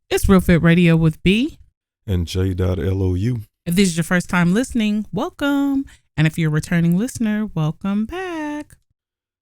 It's Real Fit Radio with B and J.LOU. If this is your first time listening, welcome. And if you're a returning listener, welcome back.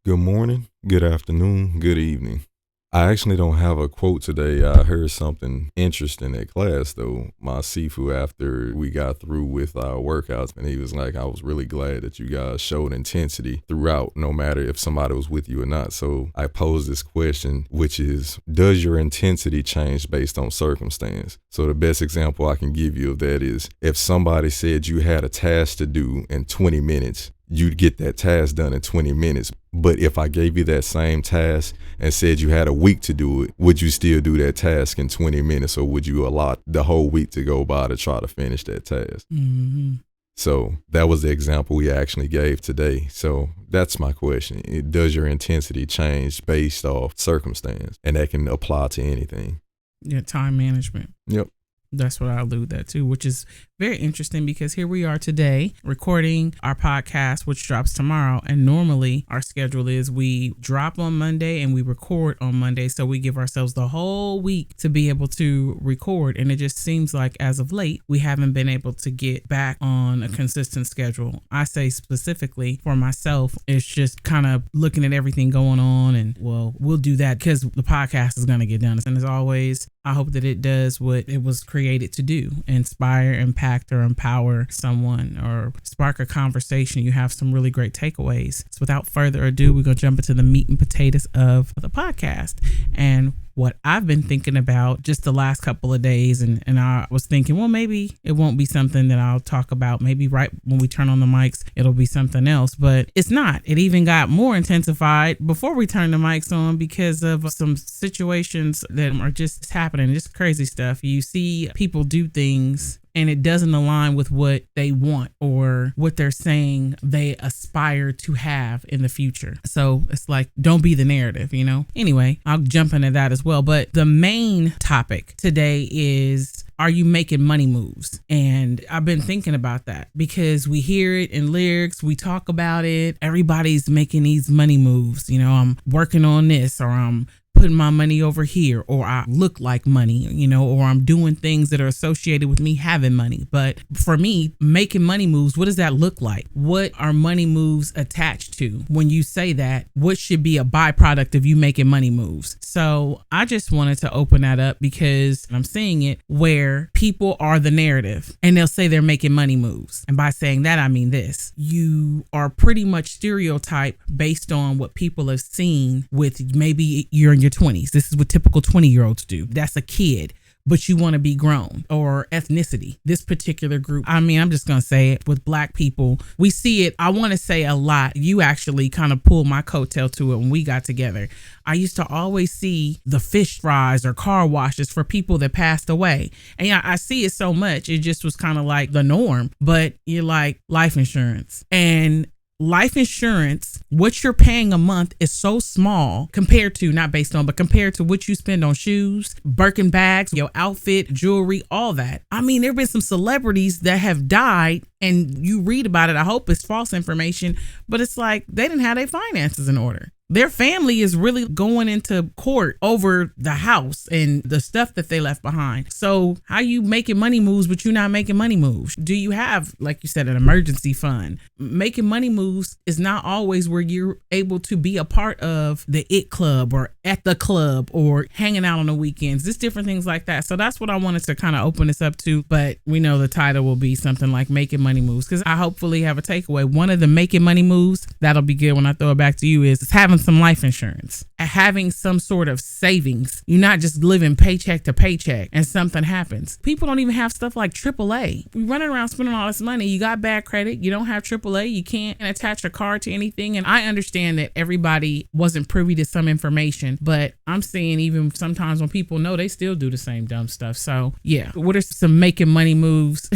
Good morning, good afternoon, good evening. I actually don't have a quote today. I heard something interesting at class, though. My Sifu, after we got through with our workouts, and he was like, I was really glad that you guys showed intensity throughout, no matter if somebody was with you or not. So I posed this question, which is, does your intensity change based on circumstance? So the best example I can give you of that is, if somebody said you had a task to do in 20 minutes, you'd get that task done in 20 minutes. But if I gave you that same task and said you had a week to do it, would you still do that task in 20 minutes, or would you allot the whole week to go by to try to finish that task? Mm-hmm. So that was the example we actually gave today. So that's my question. Does your intensity change based off circumstance? And that can apply to anything. Yeah, time management. Yep. That's what I allude that to, which is very interesting because here we are today recording our podcast, which drops tomorrow. And normally our schedule is we drop on Monday and we record on Monday. So we give ourselves the whole week to be able to record. And it just seems like as of late, we haven't been able to get back on a consistent schedule. I say specifically for myself, it's just kind of looking at everything going on. And well, we'll do that because the podcast is going to get done. And as always, I hope that it does what it was created to do: inspire, impact, or empower someone, or spark a conversation. You have some really great takeaways. So without further ado, we're going to jump into the meat and potatoes of the podcast. And what I've been thinking about just the last couple of days, and I was thinking, well, maybe it won't be something that I'll talk about. Maybe right when we turn on the mics, it'll be something else, but it's not. It even got more intensified before we turned the mics on because of some situations that are just happening, just crazy stuff. You see people do things and it doesn't align with what they want or what they're saying they aspire to have in the future. So it's like, don't be the narrative, you know? Anyway, I'll jump into that as well. But the main topic today is, are you making money moves? And I've been thinking about that because we hear it in lyrics, we talk about it. Everybody's making these money moves. You know, I'm working on this, or I'm putting my money over here, or I look like money, you know, or I'm doing things that are associated with me having money. But for me, making money moves, what does that look like? What are money moves attached to? When you say that, what should be a byproduct of you making money moves? So I just wanted to open that up because I'm seeing it where people are the narrative and they'll say they're making money moves. And by saying that, I mean this: you are pretty much stereotyped based on what people have seen with maybe you're in your 20s. This is what typical 20-year-olds do. That's a kid, but you want to be grown. Or ethnicity. This particular group, I mean, I'm just going to say it, with Black people, we see it, I want to say a lot. You actually kind of pulled my coattail to it when we got together. I used to always see the fish fries or car washes for people that passed away. And yeah, I see it so much. It just was kind of like the norm. But you're like, life insurance. And life insurance, what you're paying a month is so small compared to, not based on, but compared to what you spend on shoes, Birkin bags, your outfit, jewelry, all that. I mean, there have been some celebrities that have died and you read about it. I hope it's false information, but it's like they didn't have their finances in order. Their family is really going into court over the house and the stuff that they left behind. So how you making money moves, but you're not making money moves? Do you have, like you said, an emergency fund? Making money moves is not always where you're able to be a part of the IT club or at the club or hanging out on the weekends. Just different things like that. So that's what I wanted to kind of open this up to. But we know the title will be something like Making Money Moves, because I hopefully have a takeaway. One of the making money moves, that'll be good when I throw it back to you, is having some life insurance, having some sort of savings. You're not just living paycheck to paycheck and something happens. People don't even have stuff like AAA. You're running around spending all this money. You got bad credit. You don't have AAA. You can't attach a card to anything. And I understand that everybody wasn't privy to some information, but I'm seeing even sometimes when people know, they still do the same dumb stuff. So yeah, what are some making money moves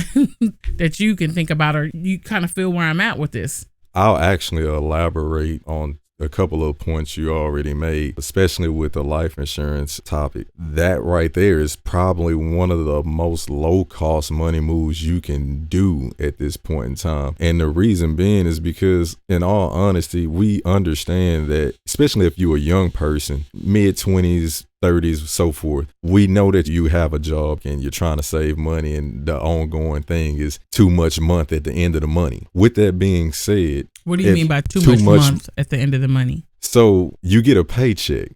that you can think about, or you kind of feel where I'm at with this? I'll actually elaborate on a couple of points you already made, especially with the life insurance topic. That right there is probably one of the most low-cost money moves you can do at this point in time. And the reason being is because, in all honesty, we understand that, especially if you're a young person, mid-20s, 30s, so forth, we know that you have a job and you're trying to save money, and the ongoing thing is too much month at the end of the money. With that being said, what do you mean by too much month at the end of the money? So you get a paycheck,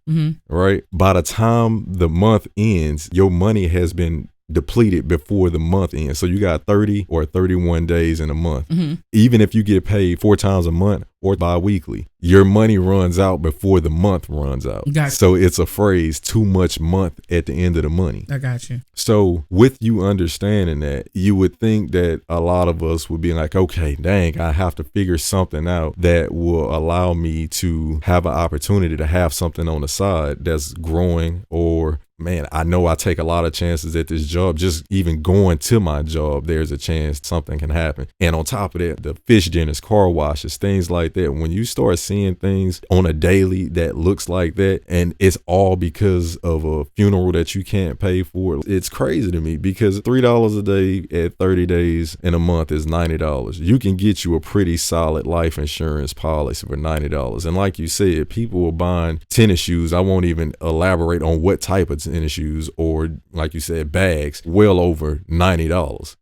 right? By the time the month ends, your money has been depleted before the month ends. So you got 30 or 31 days in a month. Even if you get paid 4 times a month or bi-weekly, your money runs out before the month runs out. Gotcha. So it's a phrase, too much month at the end of the money. I got you. So with you understanding that, you would think that a lot of us would be like, okay, dang, I have to figure something out that will allow me to have an opportunity to have something on the side that's growing, or man, I know I take a lot of chances at this job. Just even going to my job, there's a chance something can happen. And on top of that, the fish dinners, car washes, things like that. When you start seeing things on a daily that looks like that, and it's all because of a funeral that you can't pay for, it's crazy to me, because $3 a day at 30 days in a month is $90. You can get you a pretty solid life insurance policy for $90. And like you said, people are buying tennis shoes. I won't even elaborate on what type of tennis shoes, or like you said, bags, well over $90.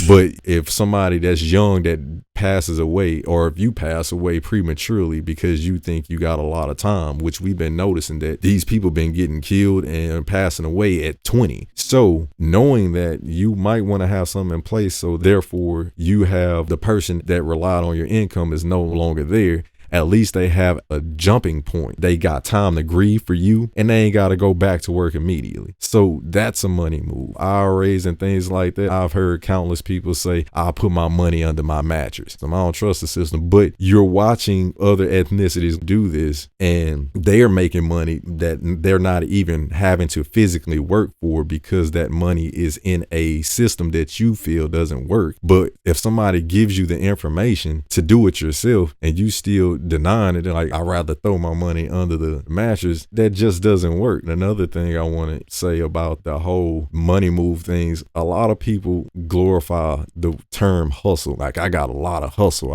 But if somebody that's young that passes away, or if you pass away prematurely because you think you got a lot of time, which we've been noticing that these people been getting killed and passing away at 20. So knowing that you might want to have something in place, so therefore you have the person that relied on your income is no longer there, at least they have a jumping point. They got time to grieve for you, and they ain't got to go back to work immediately. So that's a money move. IRAs and things like that. I've heard countless people say, I'll put my money under my mattress. I don't trust the system, but you're watching other ethnicities do this, and they're making money that they're not even having to physically work for, because that money is in a system that you feel doesn't work. But if somebody gives you the information to do it yourself, and you still denying it, like, I'd rather throw my money under the mattress, that just doesn't work. And another thing I want to say about the whole money move things, a lot of people glorify the term hustle. Like, I got a lot of hustle.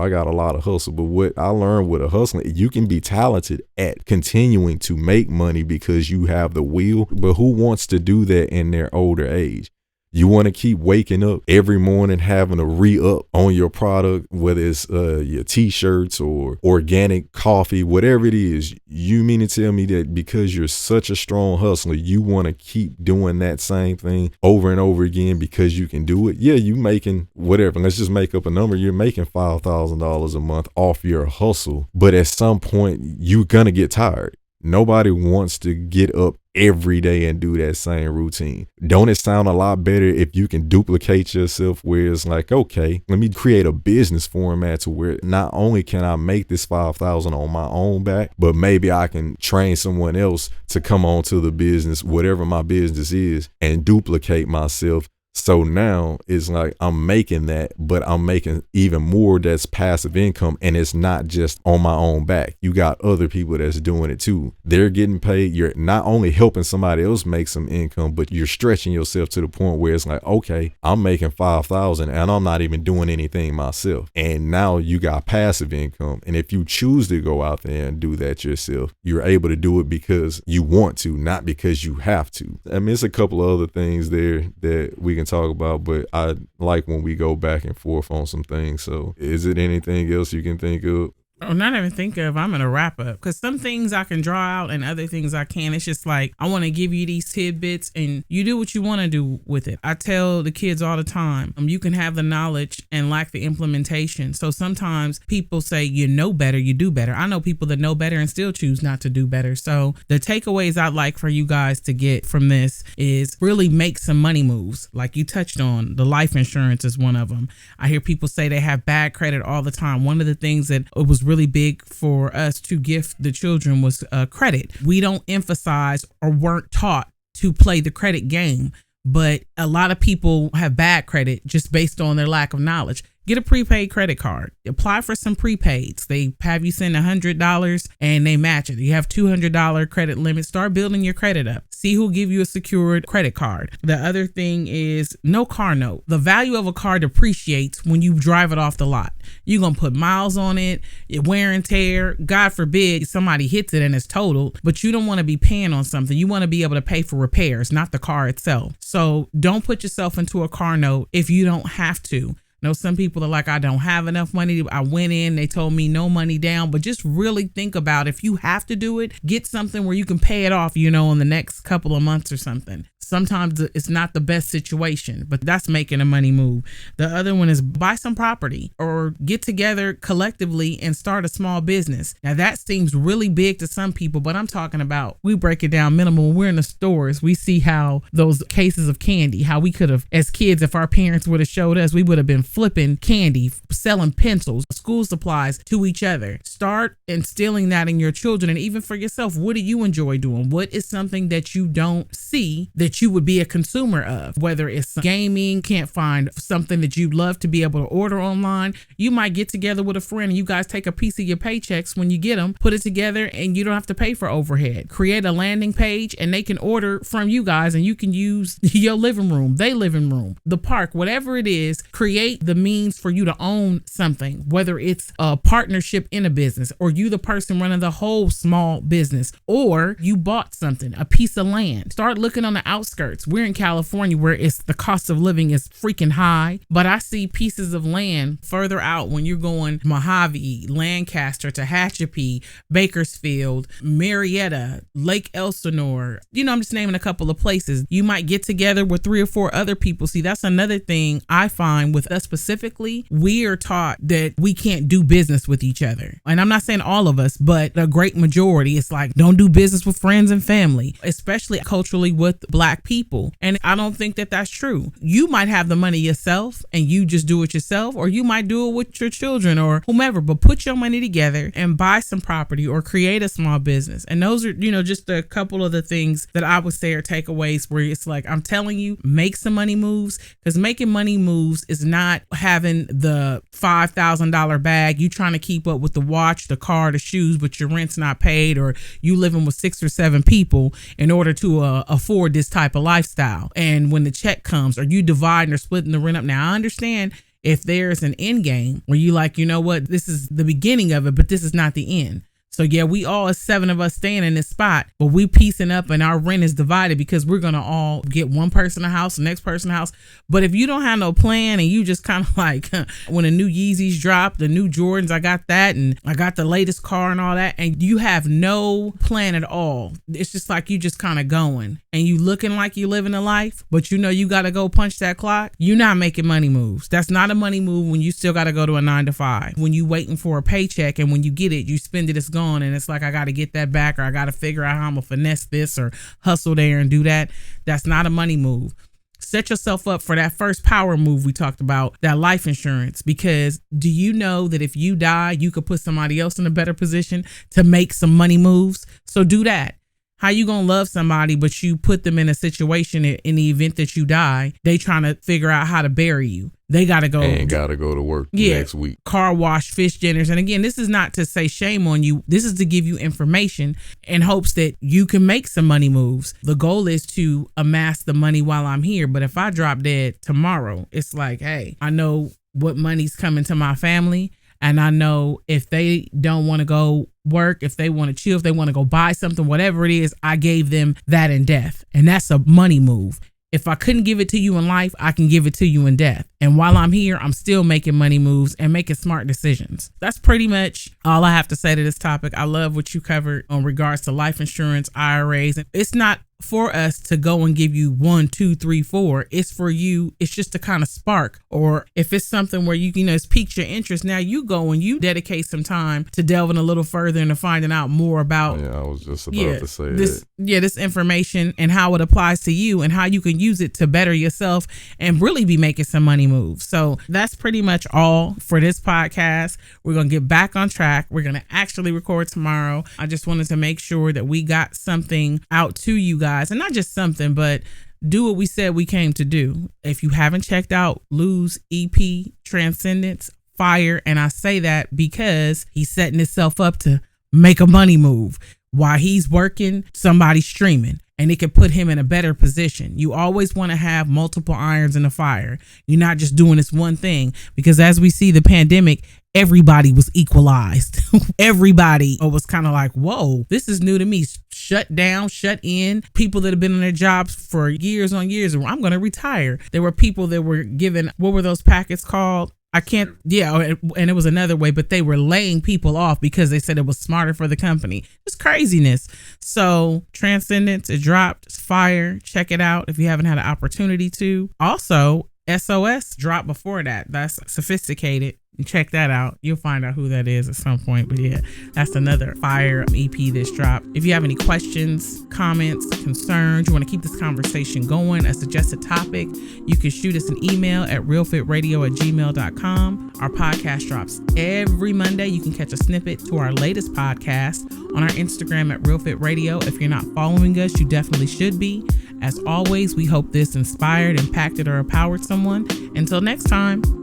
But what I learned with a hustling, you can be talented at continuing to make money because you have the will, but who wants to do that in their older age? You want to keep waking up every morning having a re-up on your product, whether it's your t-shirts or organic coffee, whatever it is. You mean to tell me that because you're such a strong hustler, you want to keep doing that same thing over and over again because you can do it? Yeah, you making whatever. Let's just make up a number. You're making $5,000 a month off your hustle. But at some point, you're going to get tired. Nobody wants to get up every day and do that same routine. Don't it sound a lot better if you can duplicate yourself, where it's like, okay, let me create a business format to where not only can I make this $5,000 on my own back, but maybe I can train someone else to come on to the business, whatever my business is, and duplicate myself. So now it's like I'm making that, but I'm making even more that's passive income, and it's not just on my own back. You got other people that's doing it too. They're getting paid. You're not only helping somebody else make some income, but you're stretching yourself to the point where it's like, okay, I'm making $5,000 and I'm not even doing anything myself. And now you got passive income. And if you choose to go out there and do that yourself, you're able to do it because you want to, not because you have to. I mean, it's a couple of other things there that we can talk about, but I like when we go back and forth on some things. So is it anything else you can think of? Oh, not even think of. I'm gonna wrap up, because some things I can draw out and other things I can't. It's just like, I want to give you these tidbits and you do what you want to do with it. I tell the kids all the time, you can have the knowledge and lack the implementation. So sometimes people say, you know better, you do better. I know people that know better and still choose not to do better. So the takeaways I'd like for you guys to get from this is really make some money moves. Like you touched on, the life insurance is one of them. I hear people say they have bad credit all the time. One of the things that it was really big for us to gift the children was credit. We don't emphasize or weren't taught to play the credit game, but a lot of people have bad credit just based on their lack of knowledge. Get a prepaid credit card. Apply for some prepaids. They have you send $100 and they match it. You have $200 credit limit. Start building your credit up. See who'll give you a secured credit card. The other thing is no car note. The value of a car depreciates when you drive it off the lot. You're going to put miles on it, wear and tear. God forbid somebody hits it and it's totaled, but you don't want to be paying on something. You want to be able to pay for repairs, not the car itself. So don't put yourself into a car note if you don't have to. Know some people are like, I don't have enough money. I went in, they told me no money down, but just really think about if you have to do it, get something where you can pay it off, in the next couple of months or something. Sometimes it's not the best situation, but that's making a money move. The other one is buy some property or get together collectively and start a small business. Now that seems really big to some people, but I'm talking about, we break it down minimal. When we're in the stores, we see how those cases of candy, how we could have, as kids, if our parents would have showed us, we would have been flipping candy, selling pencils, school supplies to each other. Start instilling that in your children, and even for yourself. What do you enjoy doing? What is something that you don't see that you would be a consumer of? Whether it's gaming, can't find something that you'd love to be able to order online, you might get together with a friend and you guys take a piece of your paychecks when you get them, put it together, and you don't have to pay for overhead. Create a landing page and they can order from you guys, and you can use your living room, their living room, the park, whatever it is. Create the means for you to own something, whether it's a partnership in a business, or you the person running the whole small business, or you bought something, a piece of land. Start looking on the outskirts. We're in California where the cost of living is freaking high, but I see pieces of land further out when you're going Mojave, Lancaster, Tehachapi, Bakersfield, Marietta, Lake Elsinore. I'm just naming a couple of places. You might get together with 3 or 4 other people. See, that's another thing I find with us specifically. We are taught that we can't do business with each other. And I'm not saying all of us, but a great majority. It's like, don't do business with friends and family, especially culturally with Black people. And I don't think that that's true. You might have the money yourself and you just do it yourself, or you might do it with your children or whomever, but put your money together and buy some property or create a small business. And those are, just a couple of the things that I would say are takeaways, where it's like, I'm telling you, make some money moves, because making money moves is not having the $5,000 bag. You trying to keep up with the watch, the car, the shoes, but your rent's not paid, or you living with 6 or 7 people in order to afford this type of lifestyle. And when the check comes, or you dividing or splitting the rent up. Now I understand if there's an end game where you like, this is the beginning of it, but this is not the end. So yeah, we all, 7 of us staying in this spot, but we piecing up and our rent is divided because we're going to all get one person a house, the next person a house. But if you don't have no plan and you just kind of like, when the new Yeezys drop, the new Jordans, I got that, and I got the latest car and all that, and you have no plan at all. It's just like you just kind of going and you looking like you living a life, but you got to go punch that clock. You're not making money moves. That's not a money move when you still got to go to a 9 to 5. When you waiting for a paycheck, and when you get it, you spend it, it's gone. And it's like, I got to get that back, or I got to figure out how I'm gonna finesse this or hustle there and do that. That's not a money move. Set yourself up for that first power move we talked about, that life insurance, because do you know that if you die, you could put somebody else in a better position to make some money moves? So do that. How you gonna love somebody, but you put them in a situation in the event that you die, they trying to figure out how to bury you. They gotta go to work next week. Car wash, fish dinners. And again, this is not to say shame on you. This is to give you information in hopes that you can make some money moves. The goal is to amass the money while I'm here. But if I drop dead tomorrow, it's like, hey, I know what money's coming to my family. And I know if they don't want to go work, if they want to chill, if they want to go buy something, whatever it is, I gave them that in death. And that's a money move. If I couldn't give it to you in life, I can give it to you in death. And while I'm here, I'm still making money moves and making smart decisions. That's pretty much all I have to say to this topic. I love what you covered in regards to life insurance, IRAs. It's not for us to go and give you 1, 2, 3, 4. It's for you. It's just to kind of spark, or if it's something where it's piqued your interest, now you go and you dedicate some time to delving a little further and to finding out more about. Yeah, I was just about to say this. This information and how it applies to you and how you can use it to better yourself and really be making some money moves. So that's pretty much all for this podcast. We're going to get back on track. We're going to actually record tomorrow. I just wanted to make sure that we got something out to you guys, and not just something, but do what we said we came to do. If you haven't checked out Lou's EP, Transcendence, fire. And I say that because he's setting himself up to make a money move. While he's working, somebody's streaming. And it can put him in a better position. You always want to have multiple irons in the fire. You're not just doing this one thing. Because as we see the pandemic, everybody was equalized. Everybody was kind of like, whoa, this is new to me. Shut down, shut in. People that have been in their jobs for years on years. I'm going to retire. There were people that were given, what were those packets called? And it was another way, but they were laying people off because they said it was smarter for the company. It's craziness. So Transcendence, it dropped. It's fire. Check it out if you haven't had an opportunity to. Also, SOS dropped before that. That's Sophisticated. Check that out. You'll find out who that is at some point. But yeah, that's another fire EP that's dropped. If you have any questions, comments, concerns, you want to keep this conversation going, a suggested topic, you can shoot us an email at realfitradio@gmail.com. Our podcast drops every Monday. You can catch a snippet to our latest podcast on our Instagram at realfitradio. If you're not following us, you definitely should be. As always, we hope this inspired, impacted, or empowered someone. Until next time.